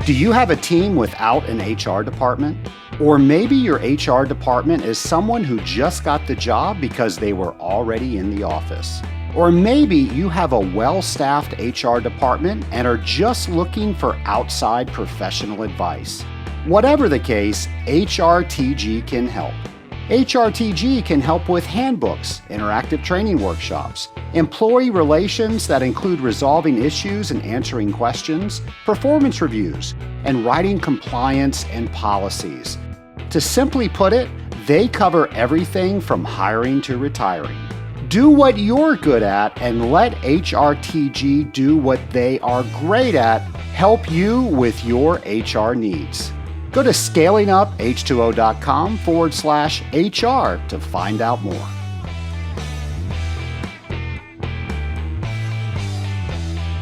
Do you have a team without an HR department? Or maybe your HR department is someone who just got the job because they were already in the office. Or maybe you have a well-staffed HR department and are just looking for outside professional advice. Whatever the case, HRTG can help. HRTG can help with handbooks, interactive training workshops, employee relations that include resolving issues and answering questions, performance reviews, and writing compliance and policies. To simply put it, they cover everything from hiring to retiring. Do what you're good at and let HRTG do what they are great at, help you with your HR needs. Go to scalinguph2o.com/HR to find out more.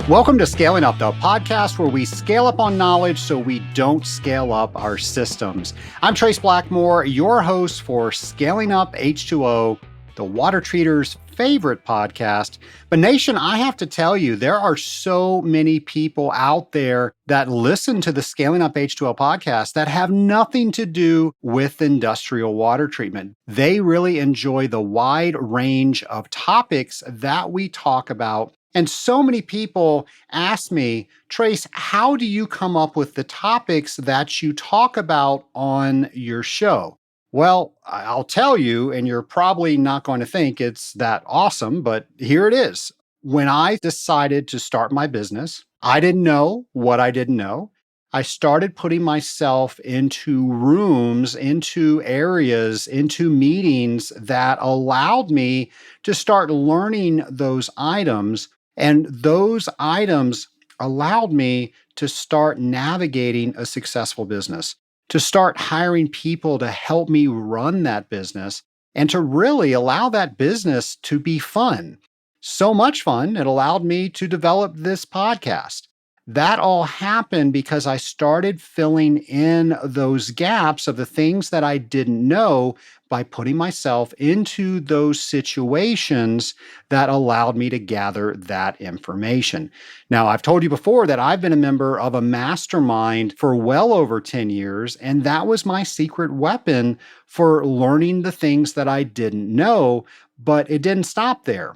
Welcome to Scaling Up, the podcast where we scale up on knowledge so we don't scale up our systems. I'm Trace Blackmore, your host for Scaling Up H2O, the water treater's favorite podcast. But nation, I have to tell you, there are so many people out there that listen to the Scaling Up H2O podcast that have nothing to do with industrial water treatment. They really enjoy the wide range of topics that we talk about. And so many people ask me, Trace, how do you come up with the topics that you talk about on your show? Well, I'll tell you, and you're probably not going to think it's that awesome, but here it is. When I decided to start my business, I didn't know what I didn't know. I started putting myself into rooms, into areas, into meetings that allowed me to start learning those items. And those items allowed me to start navigating a successful business, to start hiring people to help me run that business, and to really allow that business to be fun. So much fun, it allowed me to develop this podcast. That all happened because I started filling in those gaps of the things that I didn't know by putting myself into those situations that allowed me to gather that information. Now, I've told you before that I've been a member of a mastermind for well over 10 years, and that was my secret weapon for learning the things that I didn't know, but it didn't stop there.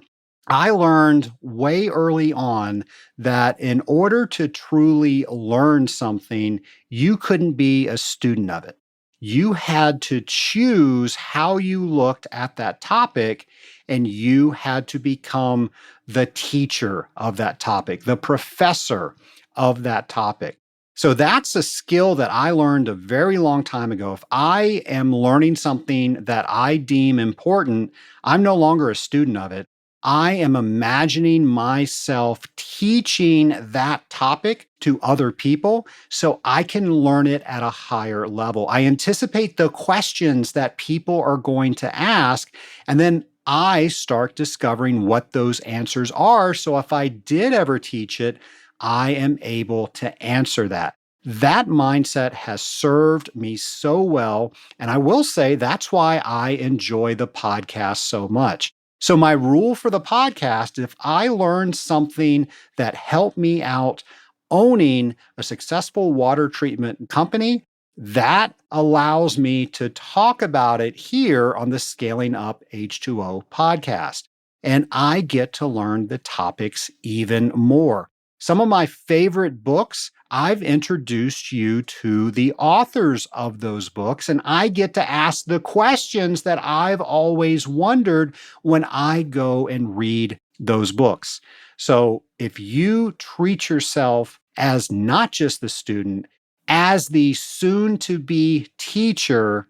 I learned way early on that in order to truly learn something, you couldn't be a student of it. You had to choose how you looked at that topic, and you had to become the teacher of that topic, the professor of that topic. So that's a skill that I learned a very long time ago. If I am learning something that I deem important, I'm no longer a student of it. I am imagining myself teaching that topic to other people so I can learn it at a higher level. I anticipate the questions that people are going to ask, and then I start discovering what those answers are. So if I did ever teach it, I am able to answer that. That mindset has served me so well. And I will say that's why I enjoy the podcast so much. So my rule for the podcast, if I learned something that helped me out owning a successful water treatment company, that allows me to talk about it here on the Scaling Up H2O podcast. And I get to learn the topics even more. Some of my favorite books, I've introduced you to the authors of those books, and I get to ask the questions that I've always wondered when I go and read those books. So if you treat yourself as not just the student, as the soon-to-be teacher,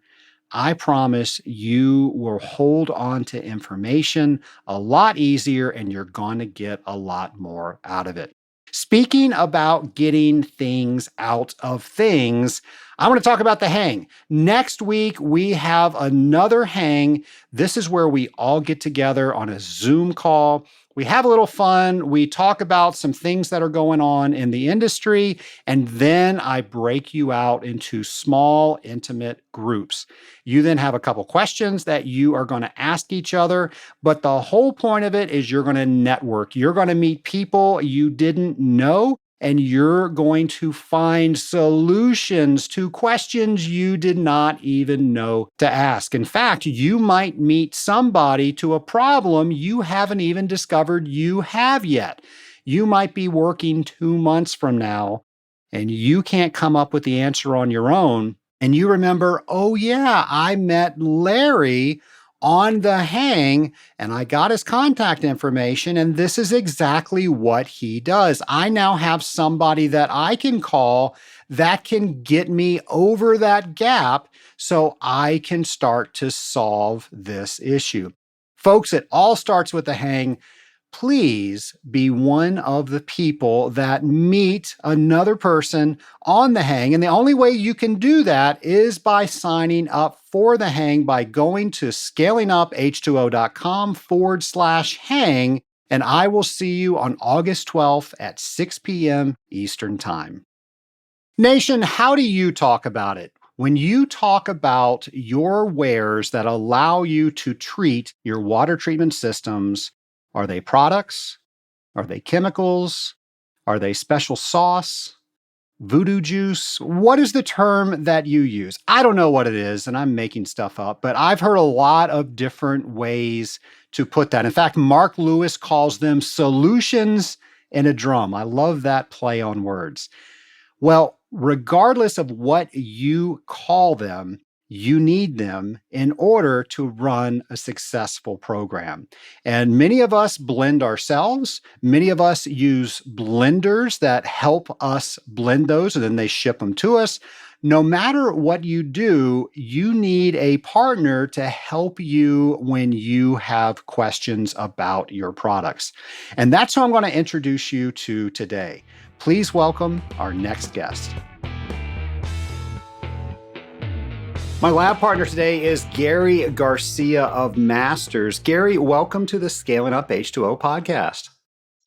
I promise you will hold on to information a lot easier, and you're going to get a lot more out of it. Speaking about getting things out of things, I want to talk about the hang. Next week, we have another hang. This is where we all get together on a Zoom call. We have a little fun. We talk about some things that are going on in the industry, and then I break you out into small, intimate groups. You then have a couple questions that you are going to ask each other, but the whole point of it is you're going to network. You're going to meet people you didn't know, and you're going to find solutions to questions you did not even know to ask. In fact, you might meet somebody to a problem you haven't even discovered you have yet. You might be working 2 months from now and you can't come up with the answer on your own. And you remember, oh, yeah, I met Larry on the hang and I got his contact information, and this is exactly what he does. I now have somebody that I can call that can get me over that gap so I can start to solve this issue. Folks, it all starts with the hang. Please be one of the people that meet another person on the hang. And the only way you can do that is by signing up for the hang by going to scalinguph2o.com/hang. And I will see you on August 12th at 6 p.m. Eastern Time. Nation, how do you talk about it? When you talk about your wares that allow you to treat your water treatment systems, are they products? Are they chemicals? Are they special sauce? Voodoo juice? What is the term that you use? I don't know what it is, and I'm making stuff up, but I've heard a lot of different ways to put that. In fact, Mark Lewis calls them solutions in a drum. I love that play on words. Well, regardless of what you call them, you need them in order to run a successful program. And many of us blend ourselves. Many of us use blenders that help us blend those, and then they ship them to us. No matter what you do, you need a partner to help you when you have questions about your products. And that's who I'm going to introduce you to today. Please welcome our next guest. My lab partner today is Gary Garcia of Masters. Gary, welcome to the Scaling Up H2O podcast.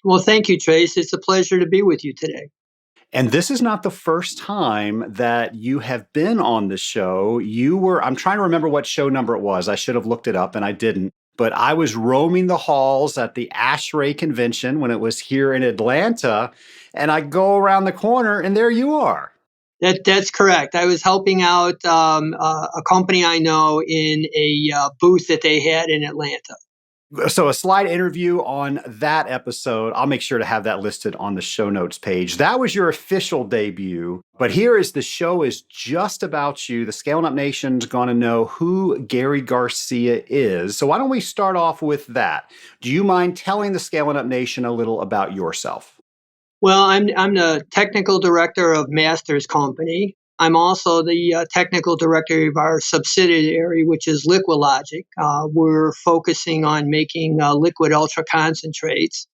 Well, thank you, Trace. It's a pleasure to be with you today. And this is not the first time that you have been on the show. I'm trying to remember what show number it was. I should have looked it up and I didn't. But I was roaming the halls at the ASHRAE convention when it was here in Atlanta. And I go around the corner and there you are. That's correct. I was helping out a company I know in a booth that they had in Atlanta. So a slide interview on that episode, I'll make sure to have that listed on the show notes page. That was your official debut, but here is the show is just about you. The Scaling Up Nation's going to know who Gary Garcia is. So why don't we start off with that? Do you mind telling the Scaling Up Nation a little about yourself? Well, I'm the technical director of Masters Company. I'm also the technical director of our subsidiary, which is Liquilogic. We're focusing on making liquid ultra concentrates.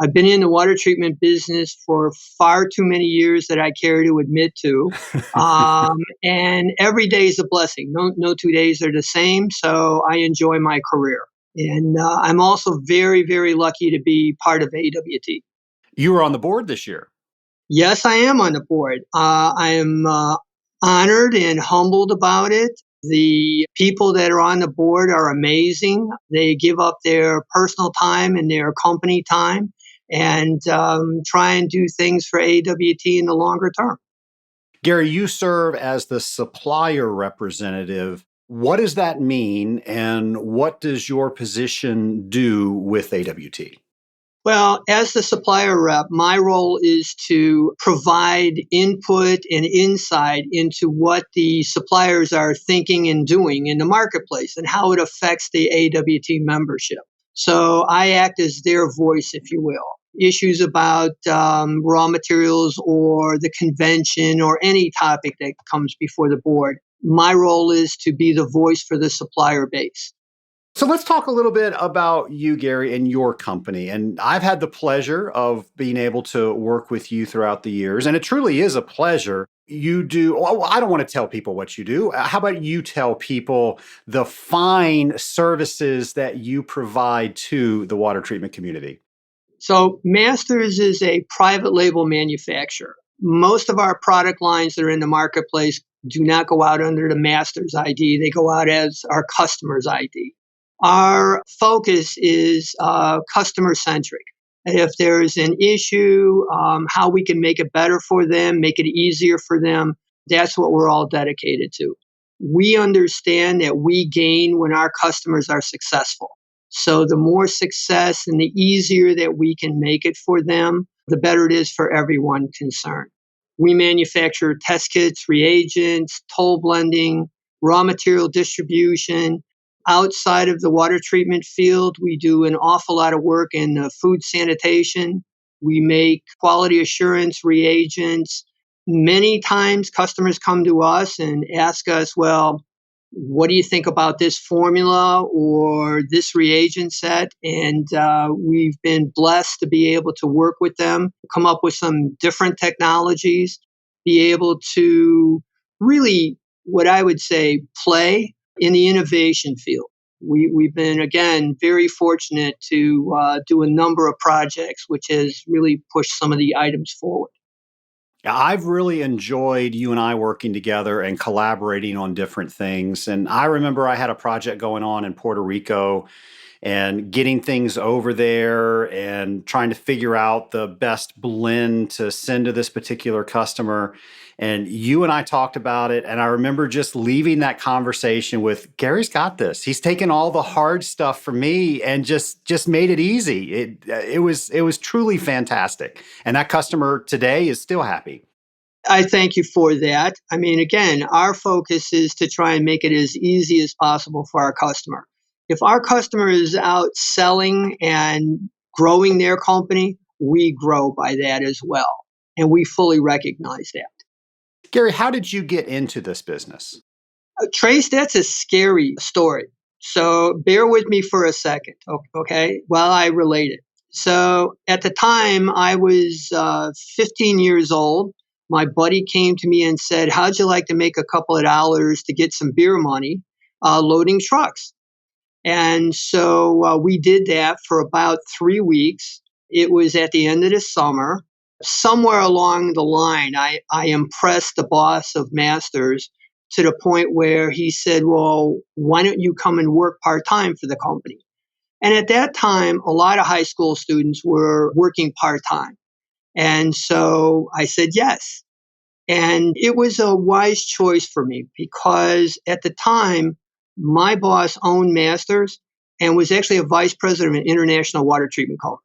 I've been in the water treatment business for far too many years that I care to admit to. And every day is a blessing. No 2 days are the same. So I enjoy my career. And I'm also very, very lucky to be part of AWT. You were on the board this year. Yes, I am on the board. I am honored and humbled about it. The people that are on the board are amazing. They give up their personal time and their company time and try and do things for AWT in the longer term. Gary, you serve as the supplier representative. What does that mean, and what does your position do with AWT? Well, as the supplier rep, my role is to provide input and insight into what the suppliers are thinking and doing in the marketplace and how it affects the AWT membership. So I act as their voice, if you will. Issues about raw materials or the convention or any topic that comes before the board. My role is to be the voice for the supplier base. So let's talk a little bit about you, Gary, and your company. And I've had the pleasure of being able to work with you throughout the years, and it truly is a pleasure. You do, well, I don't want to tell people what you do. How about you tell people the fine services that you provide to the water treatment community? So Masters is a private label manufacturer. Most of our product lines that are in the marketplace do not go out under the Masters ID. They go out as our customer's ID. Our focus is customer-centric. if there's an issue, how we can make it better for them, make it easier for them. That's what we're all dedicated to. We understand that we gain when our customers are successful. So the more success and the easier that we can make it for them, the better it is for everyone concerned. We manufacture test kits, reagents, toll blending, raw material distribution. Outside of the water treatment field, we do an awful lot of work in food sanitation. We make quality assurance reagents. Many times customers come to us and ask us, well, what do you think about this formula or this reagent set? And we've been blessed to be able to work with them, come up with some different technologies, be able to really, what I would say, play in the innovation field. We've been, again, very fortunate to do a number of projects, which has really pushed some of the items forward. Yeah, I've really enjoyed you and I working together and collaborating on different things. And I remember I had a project going on in Puerto Rico and getting things over there and trying to figure out the best blend to send to this particular customer. And you and I talked about it. And I remember just leaving that conversation with Gary's got this. He's taken all the hard stuff for me and just made it easy. It was truly fantastic. And that customer today is still happy. I thank you for that. I mean, again, our focus is to try and make it as easy as possible for our customer. If our customer is out selling and growing their company, we grow by that as well. And we fully recognize that. Gary, how did you get into this business? Trace, that's a scary story. So bear with me for a second, okay, while I relate it. So at the time, I was 15 years old. My buddy came to me and said, how'd you like to make a couple of dollars to get some beer money loading trucks? And so we did that for about 3 weeks. It was at the end of the summer. Somewhere along the line, I impressed the boss of Masters to the point where he said, well, why don't you come and work part-time for the company? And at that time, a lot of high school students were working part-time. And so I said yes. And it was a wise choice for me because at the time, my boss owned Masters and was actually a vice president of an international water treatment company.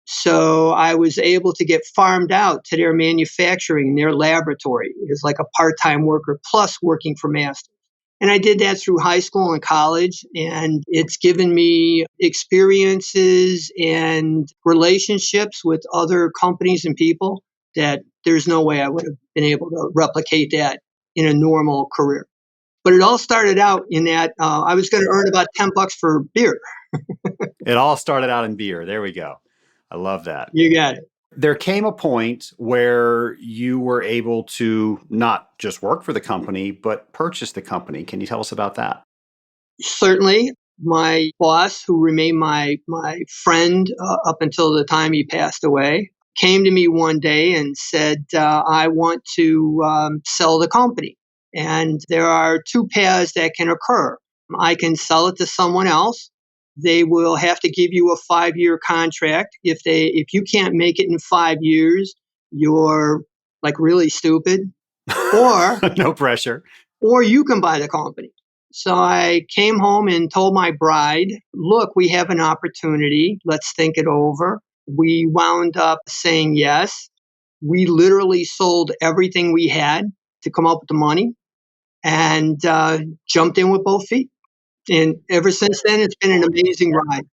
So I was able to get farmed out to their manufacturing, their laboratory as like a part-time worker plus working for Masters. And I did that through high school and college, and it's given me experiences and relationships with other companies and people that there's no way I would have been able to replicate that in a normal career. But it all started out in that I was going to earn about $10 for beer. It all started out in beer. There we go. I love that. You got it. There came a point where you were able to not just work for the company, but purchase the company. Can you tell us about that? Certainly. My boss, who remained my friend up until the time he passed away, came to me one day and said, I want to sell the company. And there are two paths that can occur. I can sell it to someone else. They will have to give you a 5-year contract. If you can't make it in 5 years, you're like really stupid. Or No pressure. or you can buy the company. So I came home and told my bride, look, we have an opportunity. Let's think it over. We wound up saying yes. We literally sold everything we had to come up with the money and jumped in with both feet. And ever since then, it's been an amazing ride.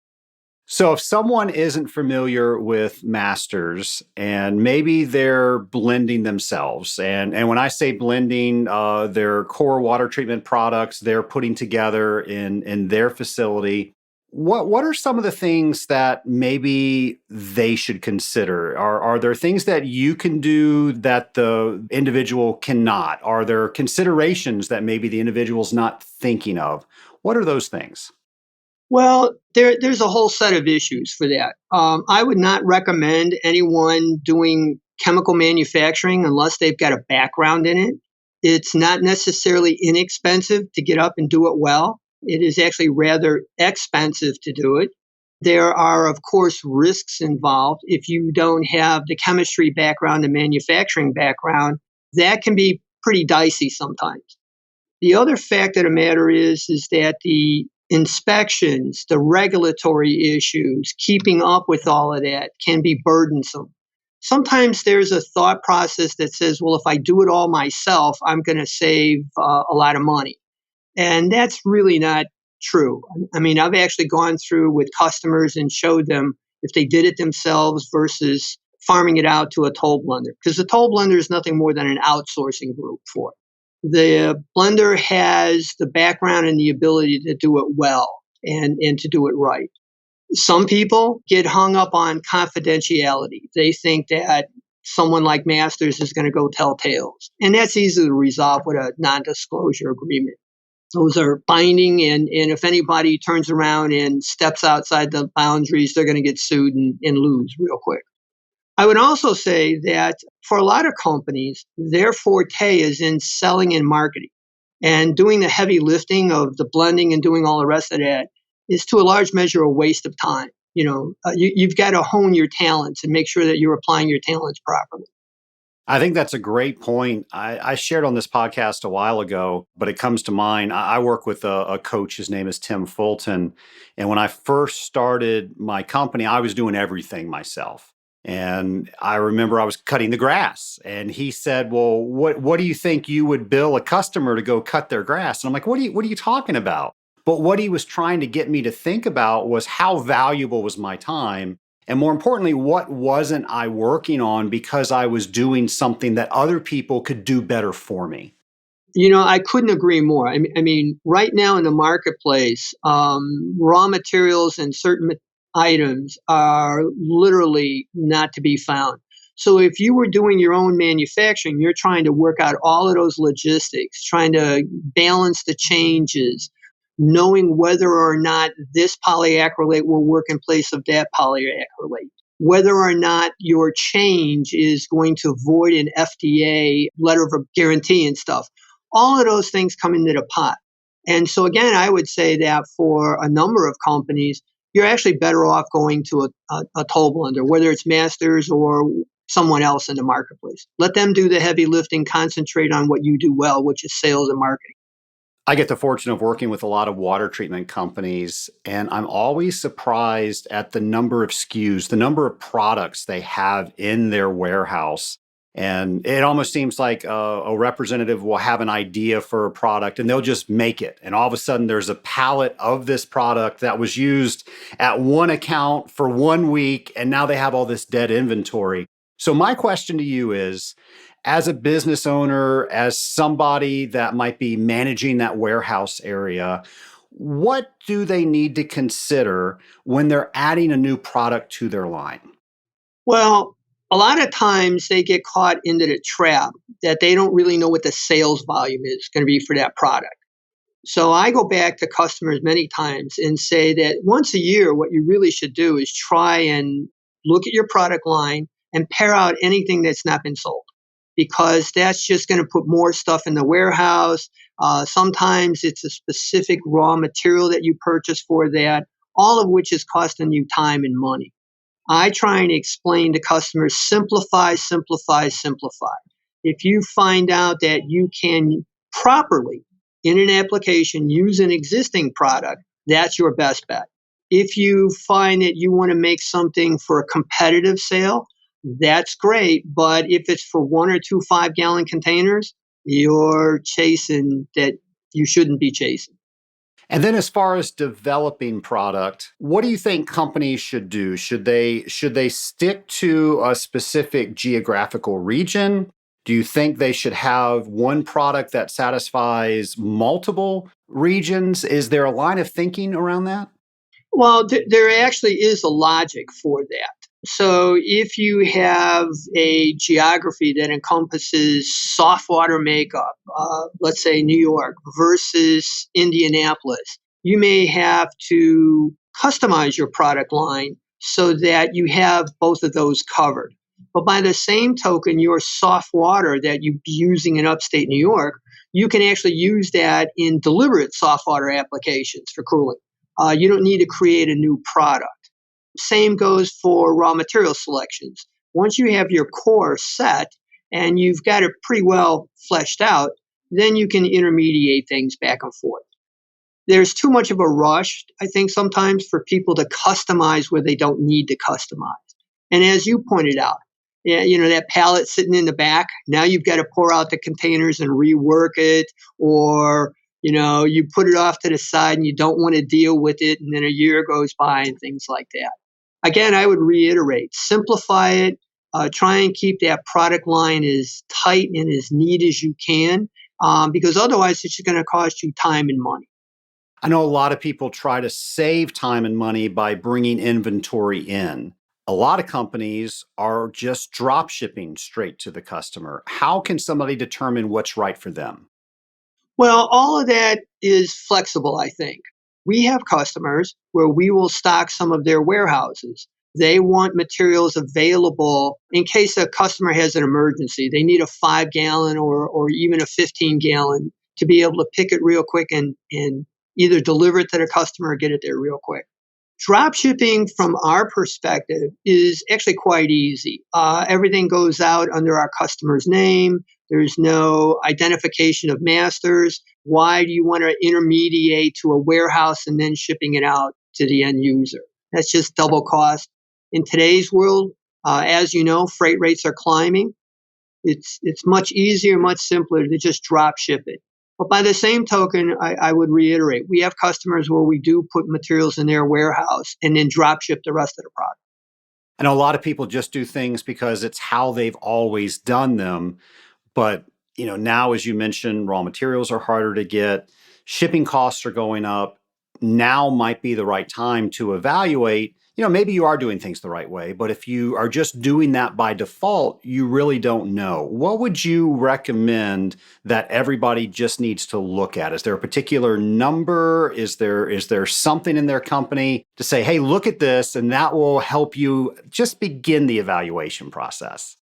So if someone isn't familiar with masters and maybe they're blending themselves, and when I say blending, their core water treatment products they're putting together in their facility, what are some of the things that maybe they should consider? Are there things that you can do that the individual cannot? Are there considerations that maybe the individual's not thinking of? What are those things? Well, there's a whole set of issues for that. I would not recommend anyone doing chemical manufacturing unless they've got a background in it. It's not necessarily inexpensive to get up and do it well. It is actually rather expensive to do it. There are, of course, risks involved. If you don't have the chemistry background and manufacturing background, that can be pretty dicey sometimes. The other fact of the matter is that the inspections, the regulatory issues, keeping up with all of that can be burdensome. Sometimes there's a thought process that says, well, if I do it all myself, I'm going to save a lot of money. And that's really not true. I mean, I've actually gone through with customers and showed them if they did it themselves versus farming it out to a toll blender, because the toll blender is nothing more than an outsourcing group for it. The blender has the background and the ability to do it well and to do it right. Some people get hung up on confidentiality. They think that someone like Masters is going to go tell tales. And that's easy to resolve with a non-disclosure agreement. Those are binding, and if anybody turns around and steps outside the boundaries, they're going to get sued and lose real quick. I would also say that for a lot of companies, their forte is in selling and marketing. And doing the heavy lifting of the blending and doing all the rest of that is to a large measure a waste of time. You've got to hone your talents and make sure that you're applying your talents properly. I think that's a great point. I shared on this podcast a while ago, but it comes to mind. I work with a coach. His name is Tim Fulton. And when I first started my company, I was doing everything myself. And I remember I was cutting the grass. And he said, well, what do you think you would bill a customer to go cut their grass? And I'm like, what are you talking about? But what he was trying to get me to think about was how valuable was my time. And more importantly, what wasn't I working on because I was doing something that other people could do better for me? I couldn't agree more. I mean, right now in the marketplace, raw materials and certain items are literally not to be found. So if you were doing your own manufacturing, you're trying to work out all of those logistics, trying to balance the changes, knowing whether or not this polyacrylate will work in place of that polyacrylate, whether or not your change is going to void an FDA letter of guarantee and stuff. All of those things come into the pot. And so, again, I would say that for a number of companies, you're actually better off going to a toll blender, whether it's Masters or someone else in the marketplace. Let them do the heavy lifting, concentrate on what you do well, which is sales and marketing. I get the fortune of working with a lot of water treatment companies, and I'm always surprised at the number of SKUs, the number of products they have in their warehouse. And it almost seems like a representative will have an idea for a product and they'll just make it. And all of a sudden, there's a pallet of this product that was used at one account for 1 week, and now they have all this dead inventory. So, my question to you is, as a business owner, as somebody that might be managing that warehouse area, what do they need to consider when they're adding a new product to their line? Well, a lot of times they get caught into the trap that they don't really know what the sales volume is going to be for that product. So I go back to customers many times and say that once a year, what you really should do is try and look at your product line and pare out anything that's not been sold, because that's just going to put more stuff in the warehouse. Sometimes it's a specific raw material that you purchase for that, all of which is costing you time and money. I try and explain to customers, simplify, simplify, simplify. If you find out that you can properly, in an application, use an existing product, that's your best bet. If you find that you want to make something for a competitive sale, that's great. But if it's for 1 or 2 5-gallon containers, you're chasing that you shouldn't be chasing. And then as far as developing product, what do you think companies should do? Should they stick to a specific geographical region? Do you think they should have one product that satisfies multiple regions? Is there a line of thinking around that? Well, there actually is a logic for that. So if you have a geography that encompasses soft water makeup, let's say New York versus Indianapolis, you may have to customize your product line so that you have both of those covered. But by the same token, your soft water that you'd be using in upstate New York, you can actually use that in deliberate soft water applications for cooling. You don't need to create a new product. Same goes for raw material selections. Once you have your core set and you've got it pretty well fleshed out, then you can intermediate things back and forth. There's too much of a rush, I think, sometimes for people to customize where they don't need to customize. And as you pointed out, yeah, that pallet sitting in the back, now you've got to pour out the containers and rework it, or, you put it off to the side and you don't want to deal with it, and then a year goes by and things like that. Again, I would reiterate, simplify it, try and keep that product line as tight and as neat as you can, because otherwise it's just going to cost you time and money. I know a lot of people try to save time and money by bringing inventory in. A lot of companies are just drop shipping straight to the customer. How can somebody determine what's right for them? Well, all of that is flexible, I think. We have customers where we will stock some of their warehouses. They want materials available in case a customer has an emergency. They need a 5-gallon or even a 15-gallon to be able to pick it real quick and either deliver it to the customer or get it there real quick. Drop shipping, from our perspective, is actually quite easy. Everything goes out under our customer's name. There's no identification of masters. Why do you want to intermediate to a warehouse and then shipping it out to the end user? That's just double cost. In today's world, as you know, freight rates are climbing. It's much easier, much simpler to just drop ship it. But by the same token, I would reiterate, we have customers where we do put materials in their warehouse and then drop ship the rest of the product. I know a lot of people just do things because it's how they've always done them. But, now, as you mentioned, raw materials are harder to get, shipping costs are going up. Now might be the right time to evaluate, maybe you are doing things the right way, but if you are just doing that by default, you really don't know. What would you recommend that everybody just needs to look at? Is there a particular number? Is there something in their company to say, hey, look at this, and that will help you just begin the evaluation process?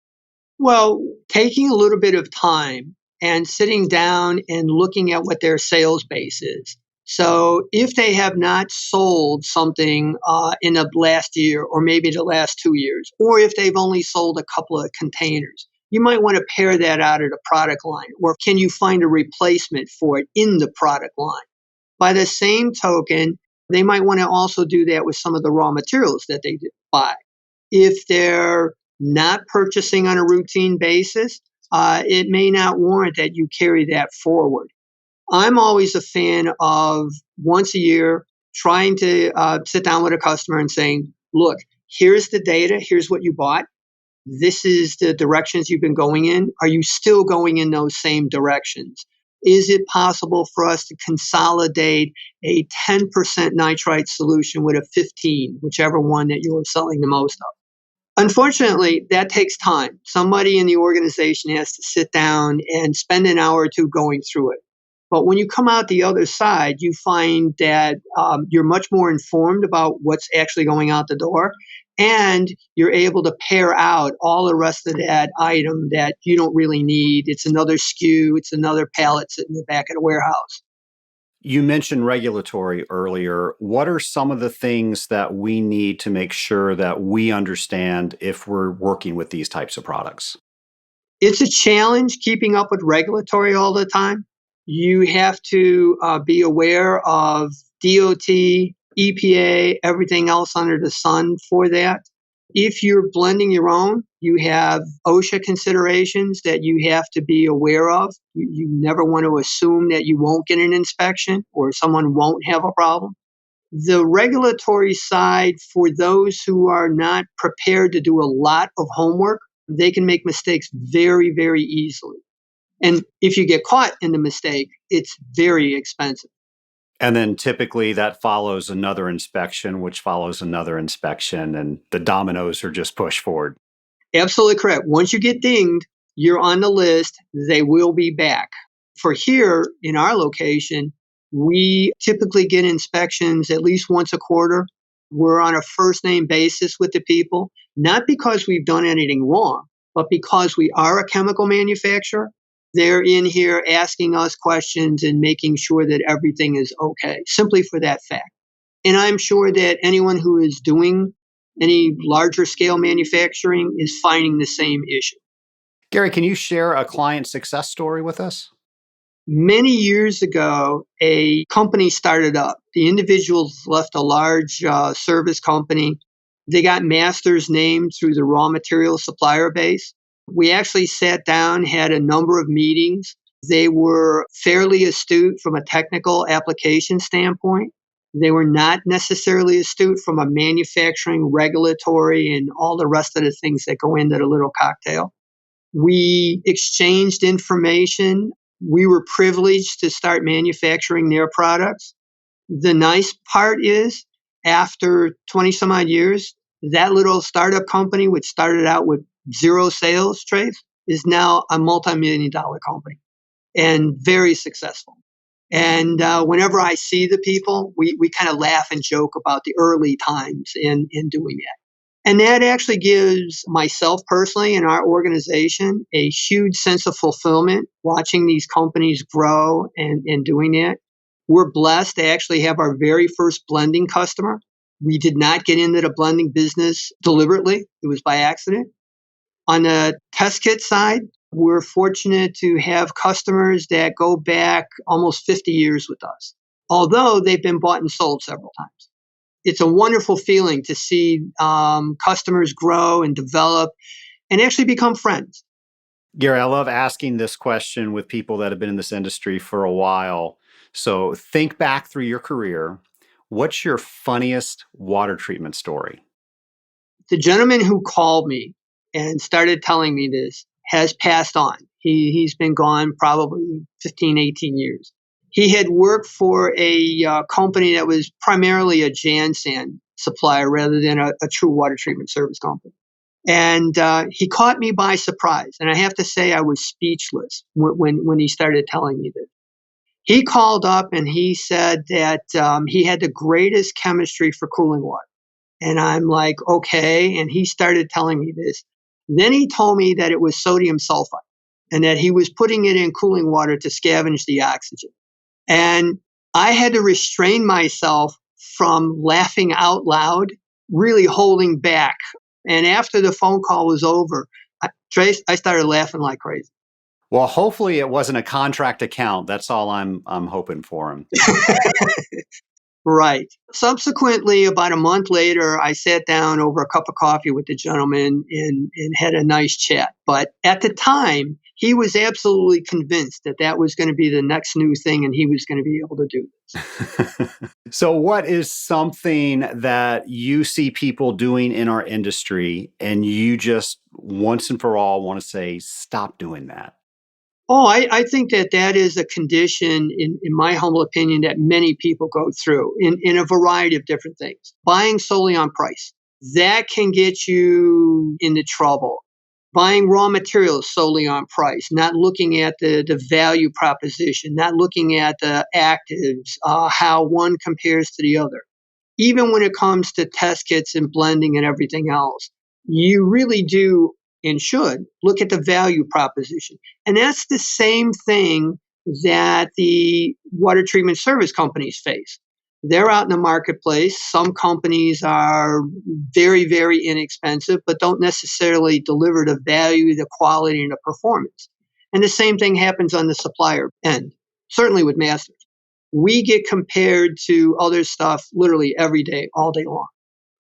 Well, taking a little bit of time and sitting down and looking at what their sales base is. So if they have not sold something in the last year or maybe the last 2 years, or if they've only sold a couple of containers, you might want to pair that out of the product line. Or can you find a replacement for it in the product line? By the same token, they might want to also do that with some of the raw materials that they buy. If they're not purchasing on a routine basis, it may not warrant that you carry that forward. I'm always a fan of once a year trying to sit down with a customer and saying, look, here's the data, here's what you bought. This is the directions you've been going in. Are you still going in those same directions? Is it possible for us to consolidate a 10% nitrite solution with a 15, whichever one that you are selling the most of? Unfortunately, that takes time. Somebody in the organization has to sit down and spend an hour or two going through it. But when you come out the other side, you find that you're much more informed about what's actually going out the door, and you're able to pair out all the rest of that item that you don't really need. It's another SKU, it's another pallet sitting in the back of the warehouse. You mentioned regulatory earlier. What are some of the things that we need to make sure that we understand if we're working with these types of products? It's a challenge keeping up with regulatory all the time. You have to be aware of DOT, EPA, everything else under the sun for that. If you're blending your own, you have OSHA considerations that you have to be aware of. You never want to assume that you won't get an inspection or someone won't have a problem. The regulatory side, for those who are not prepared to do a lot of homework, they can make mistakes very, very easily. And if you get caught in the mistake, it's very expensive. And then typically that follows another inspection, which follows another inspection, and the dominoes are just pushed forward. Absolutely correct. Once you get dinged, you're on the list. They will be back. For here in our location, we typically get inspections at least once a quarter. We're on a first name basis with the people, not because we've done anything wrong, but because we are a chemical manufacturer. They're in here asking us questions and making sure that everything is okay, simply for that fact. And I'm sure that anyone who is doing Any larger scale manufacturing is finding the same issue. Gary, can you share a client success story with us? Many years ago, a company started up. The individuals left a large service company. They got masters named through the raw material supplier base. We actually sat down, had a number of meetings. They were fairly astute from a technical application standpoint. They were not necessarily astute from a manufacturing, regulatory, and all the rest of the things that go into the little cocktail. We exchanged information. We were privileged to start manufacturing their products. The nice part is, after 20 some odd years, that little startup company, which started out with zero sales, Trace, is now a multi-million dollar company and very successful. And whenever I see the people, we kind of laugh and joke about the early times in doing that. And that actually gives myself personally and our organization a huge sense of fulfillment watching these companies grow and doing that. We're blessed to actually have our very first blending customer. We did not get into the blending business deliberately, it was by accident. On the test kit side, we're fortunate to have customers that go back almost 50 years with us, although they've been bought and sold several times. It's a wonderful feeling to see customers grow and develop and actually become friends. Gary, I love asking this question with people that have been in this industry for a while. So think back through your career. What's your funniest water treatment story? The gentleman who called me and started telling me this has passed on. He's been gone probably 15, 18 years. He had worked for a company that was primarily a Jansan supplier rather than a true water treatment service company. And he caught me by surprise. And I have to say, I was speechless when he started telling me this. He called up and he said that he had the greatest chemistry for cooling water. And I'm like, okay. And he started telling me this. Then he told me that it was sodium sulfite and that he was putting it in cooling water to scavenge the oxygen. And I had to restrain myself from laughing out loud, really holding back. And after the phone call was over, Trace, I started laughing like crazy. Well, hopefully it wasn't a contract account. That's all I'm hoping for him. Right. Subsequently, about a month later, I sat down over a cup of coffee with the gentleman and had a nice chat. But at the time, he was absolutely convinced that that was going to be the next new thing and he was going to be able to do this. So, what is something that you see people doing in our industry and you just once and for all want to say, stop doing that? Oh, I think that that is a condition, in my humble opinion, that many people go through in a variety of different things. Buying solely on price, that can get you into trouble. Buying raw materials solely on price, not looking at the value proposition, not looking at the actives, how one compares to the other. Even when it comes to test kits and blending and everything else, you really do and should look at the value proposition. And that's the same thing that the water treatment service companies face. They're out in the marketplace. Some companies are very, very inexpensive, but don't necessarily deliver the value, the quality, and the performance. And the same thing happens on the supplier end, certainly with masters. We get compared to other stuff literally every day, all day long.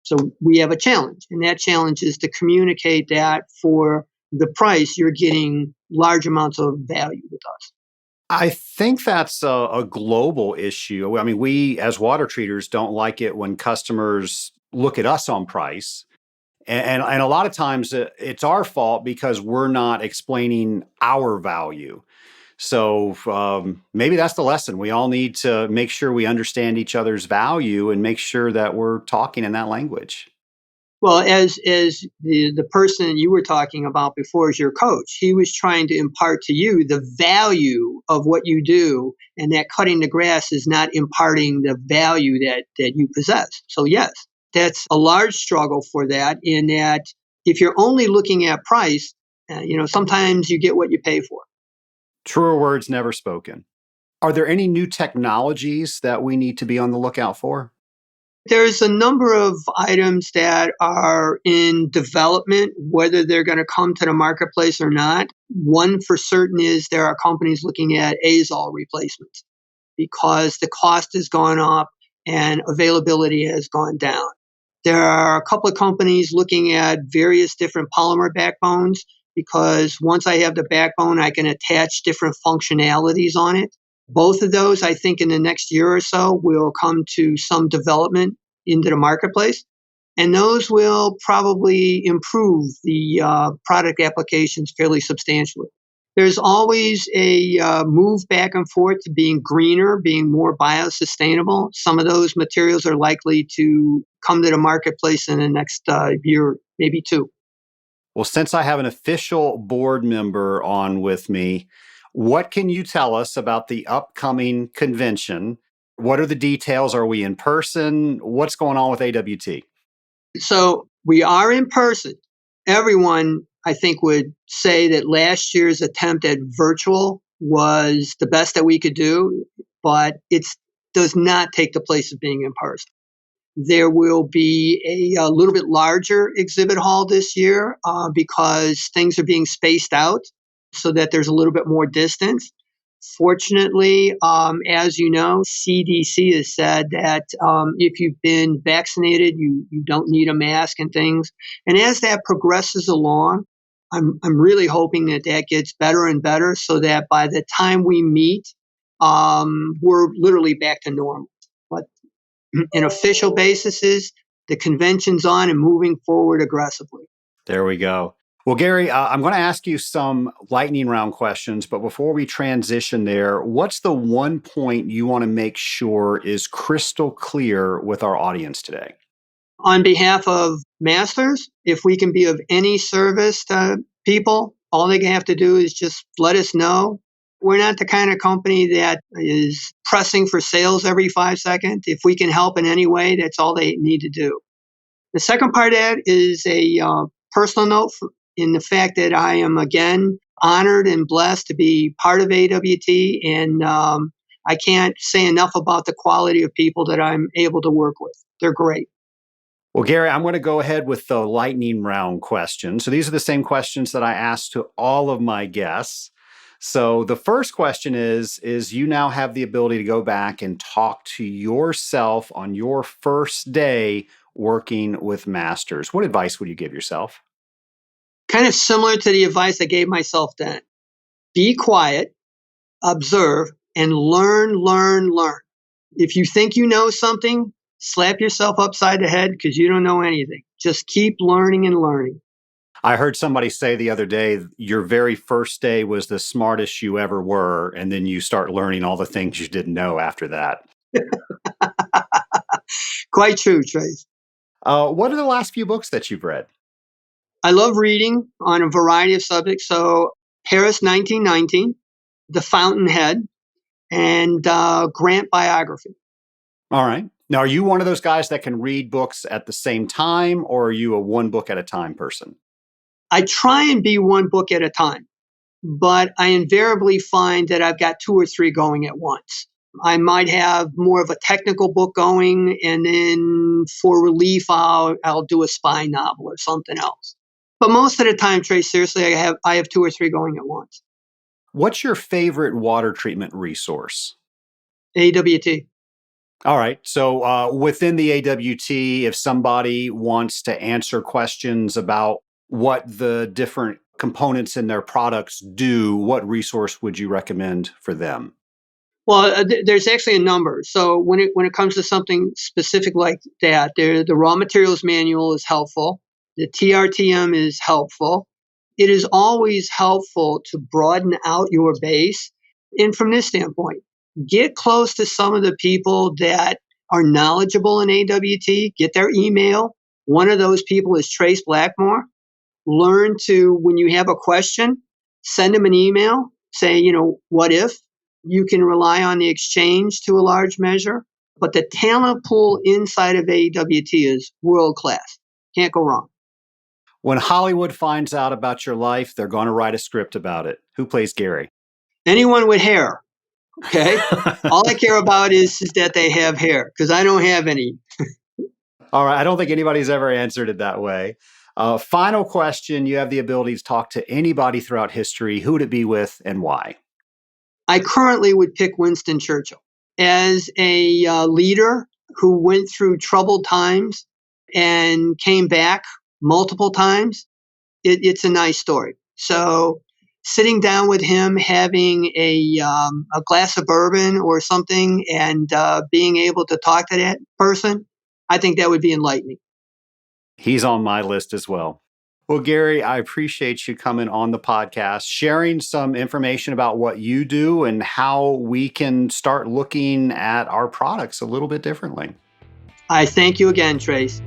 So we have a challenge, and that challenge is to communicate that for the price, you're getting large amounts of value with us. I think that's a global issue. I mean, we as water treaters don't like it when customers look at us on price. And a lot of times it's our fault because we're not explaining our value. So maybe that's the lesson. We all need to make sure we understand each other's value and make sure that we're talking in that language. Well, as the person you were talking about before as your coach, he was trying to impart to you the value of what you do, and that cutting the grass is not imparting the value that you possess. So yes, that's a large struggle for that. In that, if you're only looking at price, sometimes you get what you pay for. Truer words never spoken. Are there any new technologies that we need to be on the lookout for? There's a number of items that are in development, whether they're going to come to the marketplace or not. One for certain is there are companies looking at azole replacements because the cost has gone up and availability has gone down. There are a couple of companies looking at various different polymer backbones because once I have the backbone, I can attach different functionalities on it. Both of those, I think, in the next year or so, will come to some development into the marketplace. And those will probably improve the product applications fairly substantially. There's always a move back and forth to being greener, being more biosustainable. Some of those materials are likely to come to the marketplace in the next year, maybe two. Well, since I have an official board member on with me, what can you tell us about the upcoming convention? What are the details? Are we in person? What's going on with AWT? So we are in person. Everyone, I think, would say that last year's attempt at virtual was the best that we could do, but it does not take the place of being in person. There will be a little bit larger exhibit hall this year because things are being spaced out so that there's a little bit more distance. Fortunately, as you know, CDC has said that if you've been vaccinated, you don't need a mask and things. And as that progresses along, I'm really hoping that that gets better and better so that by the time we meet, we're literally back to normal. But in official basis, the convention's on and moving forward aggressively. There we go. Well, Gary, I'm going to ask you some lightning round questions, but before we transition there, what's the one point you want to make sure is crystal clear with our audience today? On behalf of Masters, if we can be of any service to people, all they have to do is just let us know. We're not the kind of company that is pressing for sales every 5 seconds. If we can help in any way, that's all they need to do. The second part of that is a personal note in the fact that I am, again, honored and blessed to be part of AWT, and I can't say enough about the quality of people that I'm able to work with. They're great. Well, Gary, I'm going to go ahead with the lightning round questions. So these are the same questions that I asked to all of my guests. So the first question is you now have the ability to go back and talk to yourself on your first day working with Masters. What advice would you give yourself? Kind of similar to the advice I gave myself then. Be quiet, observe, and learn, learn, learn. If you think you know something, slap yourself upside the head because you don't know anything. Just keep learning and learning. I heard somebody say the other day, your very first day was the smartest you ever were, and then you start learning all the things you didn't know after that. Quite true, Trace. What are the last few books that you've read? I love reading on a variety of subjects. So Paris 1919, The Fountainhead, and Grant biography. All right. Now, are you one of those guys that can read books at the same time, or are you a one book at a time person? I try and be one book at a time, but I invariably find that I've got two or three going at once. I might have more of a technical book going, and then for relief, I'll do a spy novel or something else. But most of the time, Trace, seriously, I have two or three going at once. What's your favorite water treatment resource? AWT. All right. So within the AWT, if somebody wants to answer questions about what the different components in their products do, what resource would you recommend for them? Well, there's actually a number. So when it comes to something specific like that, the raw materials manual is helpful. The TRTM is helpful. It is always helpful to broaden out your base. And from this standpoint, get close to some of the people that are knowledgeable in AWT, get their email. One of those people is Trace Blackmore. Learn to, when you have a question, send them an email, say, what if? You can rely on the exchange to a large measure, but the talent pool inside of AWT is world class. Can't go wrong. When Hollywood finds out about your life, they're going to write a script about it. Who plays Gary? Anyone with hair, okay? All I care about is that they have hair because I don't have any. All right. I don't think anybody's ever answered it that way. Final question. You have the ability to talk to anybody throughout history. Who would it be with and why? I currently would pick Winston Churchill as a leader who went through troubled times and came back multiple times. It's a nice story. So sitting down with him, having a glass of bourbon or something, and being able to talk to that person, I think that would be enlightening. He's on my list as well. Well, Gary, I appreciate you coming on the podcast, sharing some information about what you do and how we can start looking at our products a little bit differently. I thank you again, Trace.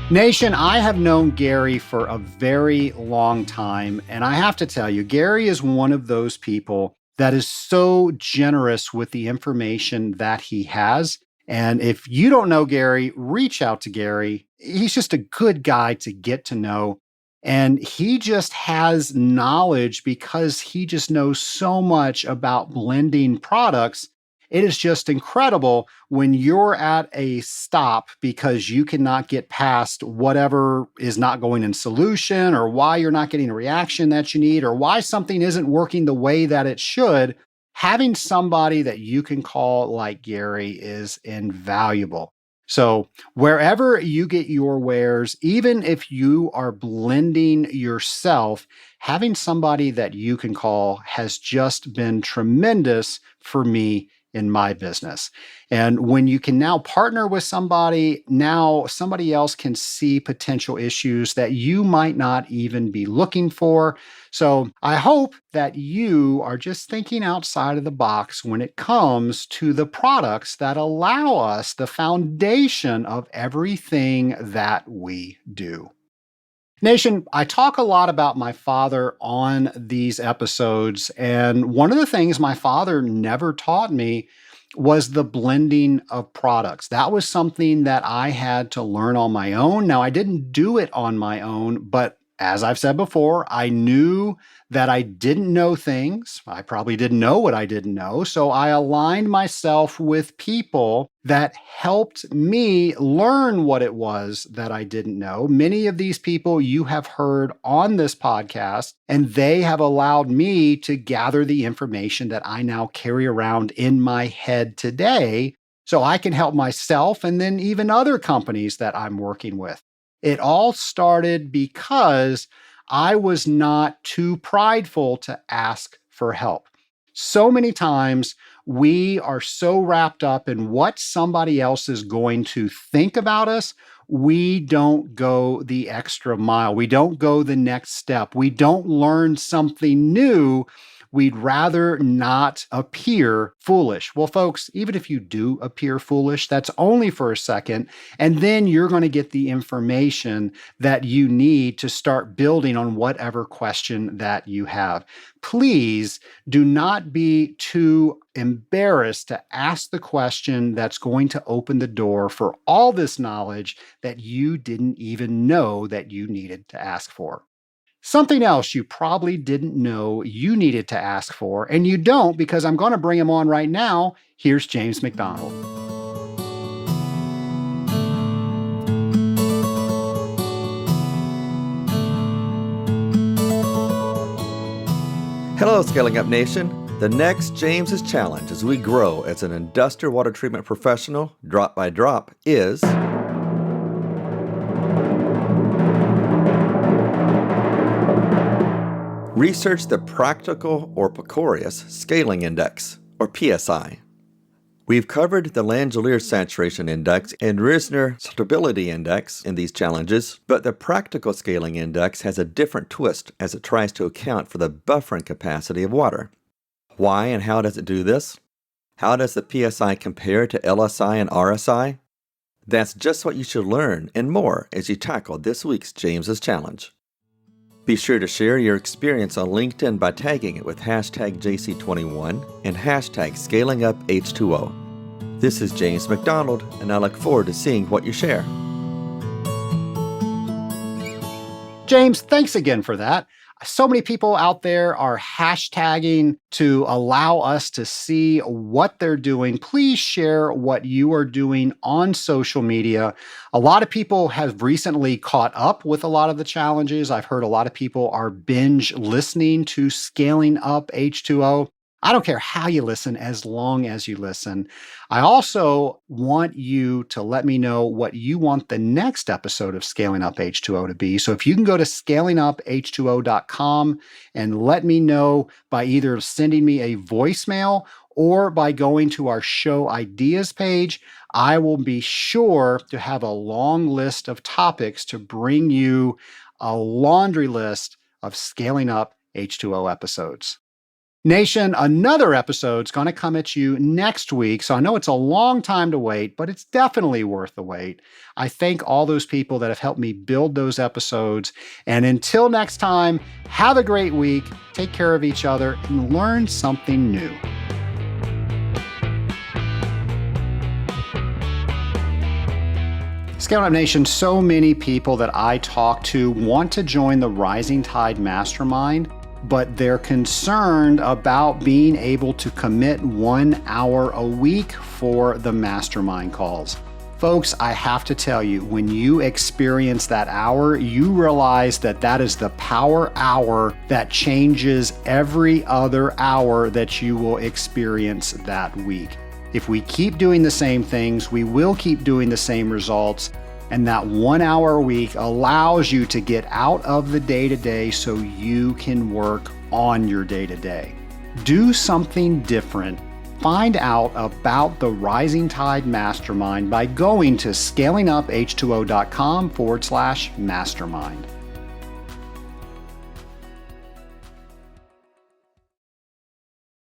Nation, I have known Gary for a very long time, and I have to tell you, Gary is one of those people that is so generous with the information that he has. And if you don't know Gary, reach out to Gary. He's just a good guy to get to know. And he just has knowledge because he just knows so much about blending products. It is just incredible when you're at a stop because you cannot get past whatever is not going in solution, or why you're not getting a reaction that you need, or why something isn't working the way that it should. Having somebody that you can call like Gary is invaluable. So wherever you get your wares, even if you are blending yourself, having somebody that you can call has just been tremendous for me in my business. And when you can now partner with somebody, now somebody else can see potential issues that you might not even be looking for. So I hope that you are just thinking outside of the box when it comes to the products that allow us the foundation of everything that we do. Nation, I talk a lot about my father on these episodes, and one of the things my father never taught me was the blending of products. That was something that I had to learn on my own. Now, I didn't do it on my own, but as I've said before, I knew that I didn't know things. I probably didn't know what I didn't know. So I aligned myself with people that helped me learn what it was that I didn't know. Many of these people you have heard on this podcast, and they have allowed me to gather the information that I now carry around in my head today so I can help myself and then even other companies that I'm working with. It all started because I was not too prideful to ask for help. So many times we are so wrapped up in what somebody else is going to think about us, we don't go the extra mile. We don't go the next step. We don't learn something new. We'd rather not appear foolish. Well, folks, even if you do appear foolish, that's only for a second. And then you're going to get the information that you need to start building on whatever question that you have. Please do not be too embarrassed to ask the question that's going to open the door for all this knowledge that you didn't even know that you needed to ask for. Something else you probably didn't know you needed to ask for, and you don't because I'm going to bring him on right now. Here's James McDonald. Hello, Scaling Up Nation. The next James's challenge as we grow as an industrial water treatment professional, drop by drop, is research the practical or precarious scaling index, or PSI. We've covered the Langelier saturation index and Risner stability index in these challenges, but the practical scaling index has a different twist as it tries to account for the buffering capacity of water. Why and how does it do this? How does the PSI compare to LSI and RSI? That's just what you should learn and more as you tackle this week's James's Challenge. Be sure to share your experience on LinkedIn by tagging it with hashtag JC21 and hashtag ScalingUpH2O. This is James McDonald, and I look forward to seeing what you share. James, thanks again for that. So many people out there are hashtagging to allow us to see what they're doing. Please share what you are doing on social media. A lot of people have recently caught up with a lot of the challenges. I've heard a lot of people are binge listening to Scaling Up H2O. I don't care how you listen, as long as you listen. I also want you to let me know what you want the next episode of Scaling Up H2O to be. So if you can go to scalinguph2o.com and let me know by either sending me a voicemail or by going to our show ideas page, I will be sure to have a long list of topics to bring you a laundry list of Scaling Up H2O episodes. Nation, another episode's going to come at you next week. So I know it's a long time to wait, but it's definitely worth the wait. I thank all those people that have helped me build those episodes. And until next time, have a great week, take care of each other, and learn something new. Scaling Up Nation, so many people that I talk to want to join the Rising Tide Mastermind, but they're concerned about being able to commit 1 hour a week for the mastermind calls. Folks, I have to tell you, when you experience that hour, you realize that that is the power hour that changes every other hour that you will experience that week. If we keep doing the same things, we will keep doing the same results. And that 1 hour a week allows you to get out of the day-to-day so you can work on your day-to-day. Do something different. Find out about the Rising Tide Mastermind by going to scalinguph2o.com/mastermind.